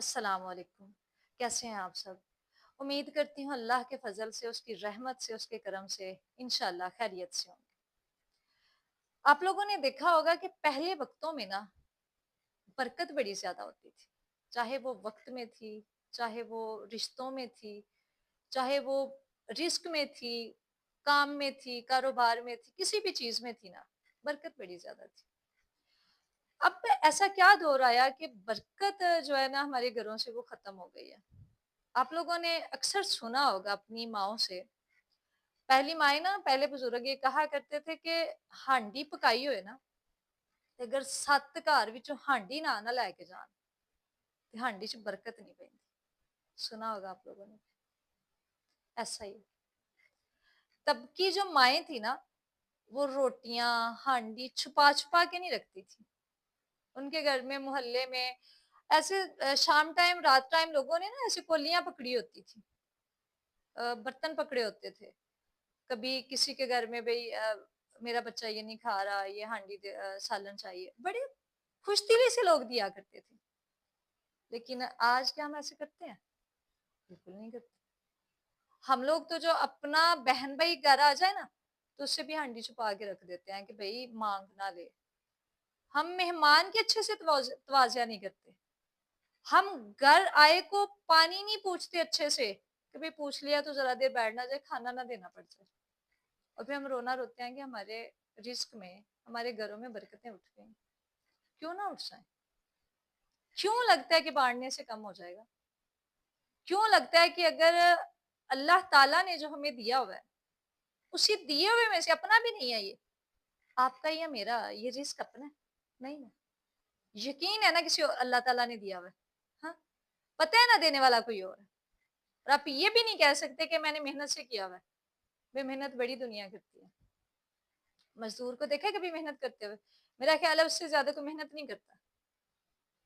अस्सलाम वालेकुम। कैसे हैं आप सब? उम्मीद करती हूँ अल्लाह के फजल से, उसकी रहमत से, उसके करम से इंशाल्लाह खैरियत से होंगे। आप लोगों ने देखा होगा कि पहले वक्तों में ना बरकत बड़ी ज्यादा होती थी, चाहे वो वक्त में थी, चाहे वो रिश्तों में थी, चाहे वो रिस्क में थी, काम में थी, कारोबार में थी, किसी भी चीज में थी ना, बरकत बड़ी ज्यादा थी। अब ऐसा क्या दौर आया कि बरकत जो है ना हमारे घरों से वो खत्म हो गई है। आप लोगों ने अक्सर सुना होगा अपनी माओं से, पहली माए ना, पहले बुजुर्ग ये कहा करते थे कि हांडी पकाई होए ना, ते अगर 7 घर विचों हांडी ना लेके जान ते हांडी च बरकत नहीं पैंदी। सुना होगा आप लोगों ने। ऐसा ही है। तब की जो माएँ थी ना, वो रोटियाँ, हांडी छुपा-छुपा के नहीं रखती थी। उनके घर में, मोहल्ले में ऐसे शाम टाइम, रात टाइम लोगों ने ना ऐसे कोलियाँ पकड़ी होती थी। बर्तन पकड़े होते थे। कभी किसी के घर में भई मेरा बच्चा ये नहीं खा रहा, ये हांडी सालन चाहिए। बड़े खुशदिली से लोग दिया करते थे। लेकिन आज क्या हम ऐसे करते हैं? बिल्कुल नहीं करते। हम लोग तो जो अपना बहन भाई घर आ जाए ना, तो उससे भी हांडी छुपा के रख देते हैं कि भई माँग ना ले। हम मेहमान के अच्छे से तवाज़िया नहीं करते। हम घर आए को पानी नहीं पूछते अच्छे से, कि भई पूछ लिया तो ज़रा देर बैठ ना जाए, खाना ना देना पड़ जाए। और फिर हम रोना रोते हैं कि हमारे रिस्क में, हमारे घरों में बरकतें उठ गई। क्यों ना उठ जाएँ? क्यों लगता है कि बाँटने से कम हो जाएगा? क्यों लगता है कि अगर अल्लाह ताला ने जो हमें दिया हुआ है, उसी दिए हुए में से अपना भी नहीं है ये, आपका या मेरा, ये रिस्क अपना है? नहीं ना। यकीन है ना किसी और अल्लाह ताला ने दिया हुआ है। हाँ? पता है ना देने वाला कोई और है। और आप ये भी नहीं कह सकते कि मैंने मेहनत से किया हुआ है। भई मेहनत बड़ी दुनिया करती है। मज़दूर को देखा है कभी मेहनत करते हुए? मेरा ख़्याल है उससे ज़्यादा कोई मेहनत नहीं करता।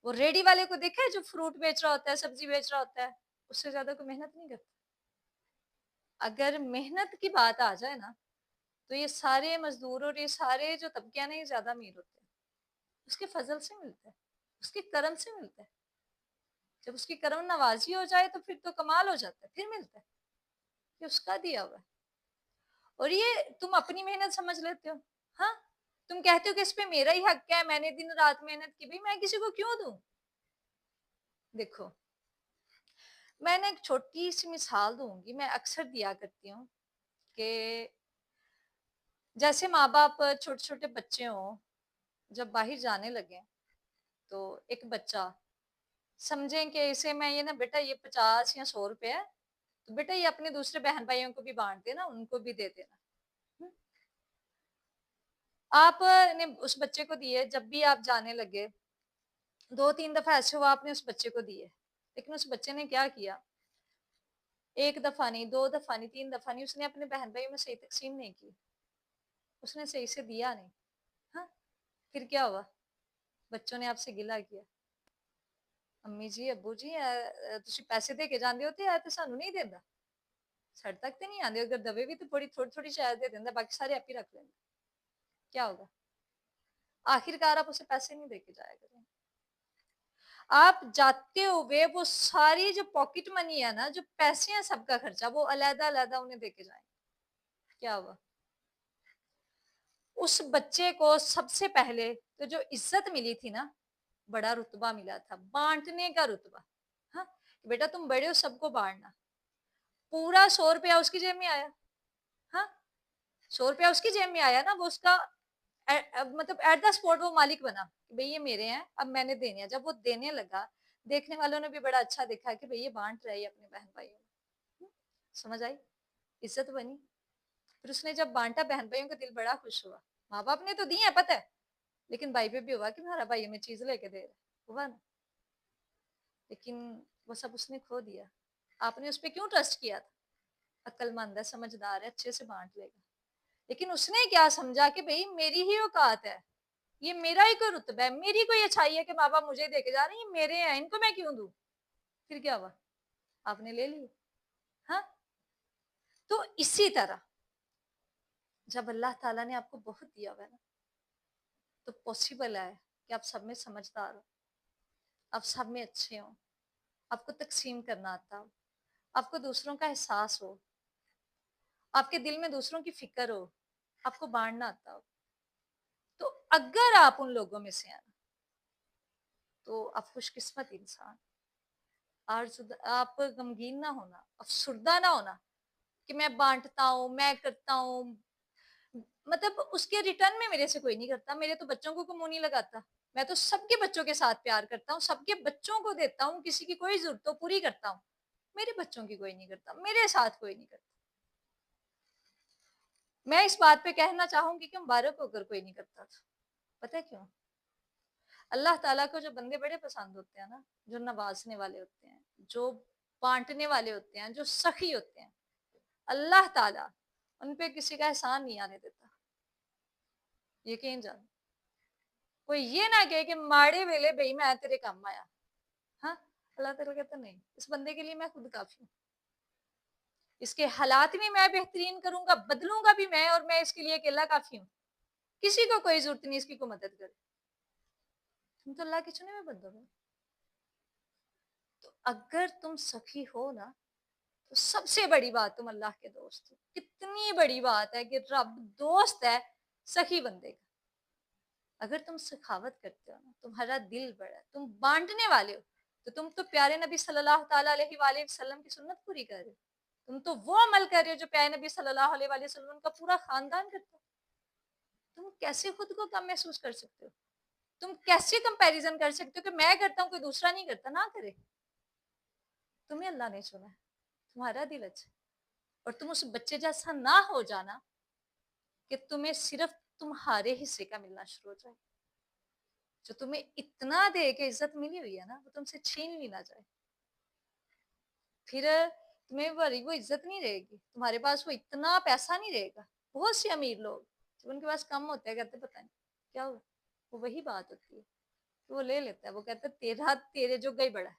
वो रेडी वाले को देखा है जो फ्रूट बेच रहा होता है, सब्जी बेच रहा होता है, उससे ज़्यादा कोई मेहनत नहीं करता। अगर मेहनत की बात आ जाए ना, तो ये सारे मज़दूर और ये सारे जो तबके हैं ना, ये ज़्यादा अमीर होते हैं। उसके फ़ज़ल से मिलता है, उसके करम से मिलता है। जब उसकी करम नवाज़ी हो जाए तो फिर तो कमाल हो जाता है, फिर मिलता है। ये उसका दिया हुआ है। और ये तुम अपनी मेहनत समझ लेते हो। हाँ? तुम कहते हो कि इस पे मेरा ही हक है, मैंने दिन-रात मेहनत की, भई मैं किसी को क्यों दूँ? देखो, मैं ना एक छोटी-सी मिसाल दूँगी, मैं अक्सर दिया करती हूँ कि जैसे माँ-बाप छोटे-छोटे बच्चे हों, जब बाहर जाने लगें, तो एक बच्चा समझें कि इसे मैं ये ना बेटा ये 50 या 100 रुपए है, तो बेटा ये अपने दूसरे बहन-भाइयों को भी बाँट देना, उनको भी दे देना। हुँ? आपने उस बच्चे को दिए, जब भी आप जाने लगे, 2-3 दफ़ा ऐसे हुआ आपने उस बच्चे को दिए, लेकिन उस बच्चे ने क्या किया, 1 दफ़ा नहीं, 2 दफ़ा नहीं, 3 दफ़ा नहीं, उसने अपने बहन-भाइयों में सही तक़सीम नहीं की। उसने सही से दिया नहीं। हाँ? फिर क्या हुआ? बच्चों ने आपसे गिला किया। अम्मी जी, अब्बू जी तुसीं पैसे दे के जांदे हो ते ਇਹ ਤੇ ਸਾਨੂੰ नहीं देंदा। ਸਾਡੇ तक तो नहीं आंदे, अगर दवे भी तो बड़ी थोड़ी-थोड़ी शायद दे देंदा, बाकी सारे आप ही रख लेंगे। क्या होगा? आखिरकार आप उसे पैसे नहीं देके जाया करें। आप जाते हुए वो सारी जो पॉकेट मनी है ना, जो पैसे हैं सबका खर्चा, वो अलग-अलग उन्हें देके जाएँ। क्या हुआ? उस बच्चे को सबसे पहले तो जो इज़्ज़त मिली थी ना, बड़ा रुतबा मिला था, बाँटने का रुतबा। हाँ, बेटा तुम बड़े हो सबको बाँटना। पूरा 100 रुपया उसकी जेब में आया। हाँ, 100 रुपया उसकी जेब में आया ना, वो उसका मतलब एट द स्पॉट वो मालिक बना, कि भई ये मेरे हैं, अब मैंने देने हैं। जब वो देने लगा, देखने वालों ने भी बड़ा अच्छा देखा कि भई ये बाँट रहा है ये अपने बहन-भाइयों में। हुँ, समझ आई? इज़्ज़त बनी। फिर उसने जब बाँटा बहन-भाइयों का दिल बड़ा खुश हुआ। माँ-बाप ने तो दी है पता है, लेकिन भाई पे भी हुआ कि हमारा भाई हमें चीज़ लेके दे रहा है। हुआ ना? लेकिन वो सब उसने खो दिया। आपने उस पे क्यों ट्रस्ट किया था? अक्लमंद है, समझदार है, अच्छे से बाँट लेगा। लेकिन उसने क्या समझा कि भई मेरी ही औकात है, ये मेरा ही कोई रुतबा है, मेरी कोई अच्छाई है कि माँ-बाप मुझे देके जा रहे हैं, ये मेरे हैं, इनको मैं क्यों दूँ? फिर क्या हुआ? आपने ले लिए। हाँ? तो इसी तरह जब अल्लाह ताला ने आपको बहुत दिया हुआ है ना, तो पॉसिबल है कि आप सब में समझदार हो, आप सब में अच्छे हो, آپ کو تقسیم کرنا آتا ہو، آپ کو دوسروں کا احساس ہو، آپ کے دل میں دوسروں کی فکر ہو، آپ کو بانٹنا آتا ہو، تو اگر آپ ان لوگوں میں سے ہیں تو آپ خوش قسمت انسان، آپ غمگین نہ ہونا، افسردہ نہ ہونا کہ میں بانٹتا ہوں، میں کرتا ہوں، مطلب اس کے ریٹرن میں میرے سے کوئی نہیں کرتا، میرے تو بچوں کو منہ نہیں لگاتا، میں تو سب کے بچوں کے ساتھ پیار کرتا ہوں، سب کے بچوں کو دیتا ہوں، کسی کی کوئی ضرورت ہو پوری کرتا ہوں، میرے بچوں کی کوئی نہیں کرتا، میرے ساتھ کوئی نہیں کرتا۔ میں اس بات پہ کہنا چاہوں گی کہ مبارک ہو کر کوئی نہیں کرتا تھا، پتہ ہے کیوں؟ اللہ تعالیٰ کو جو بندے بڑے پسند ہوتے ہیں نا، جو نوازنے والے ہوتے ہیں، جو بانٹنے والے ہوتے ہیں، جو سخی ہوتے ہیں، اللہ تعالیٰ ان پہ کسی کا احسان نہیں آنے دیتا، یقین جان۔ کوئی یہ نہ کہے کہ ماڑے ویلے بھئی میں تیرے کام آیا، ہاں، اللہ تعالیٰ کہتا نہیں، اس بندے کے لیے میں خود کافی ہوں، اس کے حالات بھی میں بہترین کروں گا، بدلوں گا بھی میں، اور میں اس کے لیے اکیلا کافی ہوں، کسی کو کوئی ضرورت نہیں اس کی کو مدد کرے، تم تو اللہ کے چنے میں بندو ہو۔ تو اگر تم سخی ہو نا، تو سب سے بڑی بات تم اللہ کے دوست ہو، کتنی بڑی بات ہے کہ رب دوست ہے سخی بندے کا۔ اگر تم سخاوت کرتے ہو نا، تمہارا دل بڑا ہے، تم بانٹنے والے ہو، تو تم تو پیارے نبی صلی اللہ تعالیٰ علیہ وآلہ وسلم کی سنت پوری کر رہے ہو، تم تو وہ عمل کر رہے ہو جو پیارے نبی صلی اللہ علیہ وآلہ وسلم کا پورا خاندان کرتا ہے۔ تم کیسے خود کو کم محسوس کر سکتے ہو؟ تم کیسے کمپیریزن کر سکتے ہو کہ میں کرتا ہوں کوئی دوسرا نہیں کرتا؟ نہ کرے، تمہیں اللہ نے چنا ہے، تمہارا دل اچھا ہے، اور تم اس بچے جیسا نہ ہو جانا کہ تمہیں صرف تمہارے حصے کا ملنا شروع ہو جائے، جو تمہیں اتنا دے کہ عزت ملی ہوئی ہے نا، وہ تم سے چھین لی نہ جائے، پھر تمہیں وہ عزت نہیں رہے گی، تمہارے پاس وہ اتنا پیسہ نہیں رہے گا۔ بہت سے امیر لوگ جب ان کے پاس کم ہوتے ہیں کہتے پتہ نہیں کیا ہوا، وہ وہی بات ہوتی ہے کہ وہ لے لیتا ہے، وہ کہتا ہے تیرے جو گئی بڑا ہے،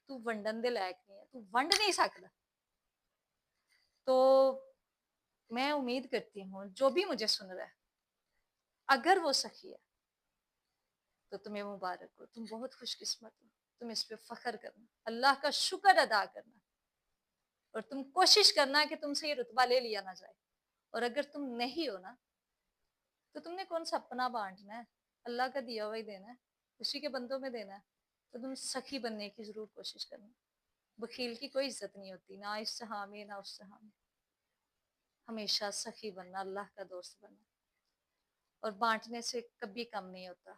تو ونڈن دے لائق نہیں ہے، تو ونڈ نہیں سکتا۔ تو میں امید کرتی ہوں جو بھی مجھے سن رہا ہے، اگر وہ سخی ہے تو تمہیں مبارک ہو، تم بہت خوش قسمت ہو، تم اس پہ فخر کرنا، اللہ کا شکر ادا کرنا، اور تم کوشش کرنا کہ تم سے یہ رتبہ لے لیا نہ جائے، اور اگر تم نہیں ہو نا، تو تم نے کون سا اپنا بانٹنا ہے، اللہ کا دیا ہوا ہی دینا ہے، اسی کے بندوں میں دینا ہے، تو تم سخی بننے کی ضرور کوشش کرنا۔ بخیل کی کوئی عزت نہیں ہوتی، نہ اس جہاں میں نہ اس جہاں میں، ہمیشہ سخی بننا، اللہ کا دوست بننا، اور بانٹنے سے کبھی کم نہیں ہوتا۔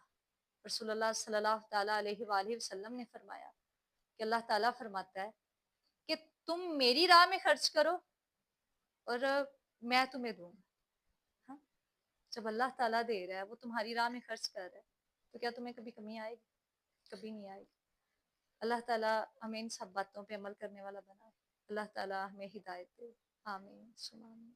رسول اللہ صلی اللہ تعالیٰ علیہ وآلہ وسلم نے فرمایا کہ اللہ تعالیٰ فرماتا ہے کہ تم میری راہ میں خرچ کرو اور میں تمہیں دوں گا، ہاں؟ جب اللہ تعالیٰ دے رہا ہے، وہ تمہاری راہ میں خرچ کر رہا ہے، تو کیا تمہیں کبھی کمی آئے گی؟ کبھی نہیں آئے گی۔ اللہ تعالیٰ ہمیں ان سب باتوں پہ عمل کرنے والا بنا، اللہ تعالیٰ ہمیں ہدایت دے، آمین ثم آمین۔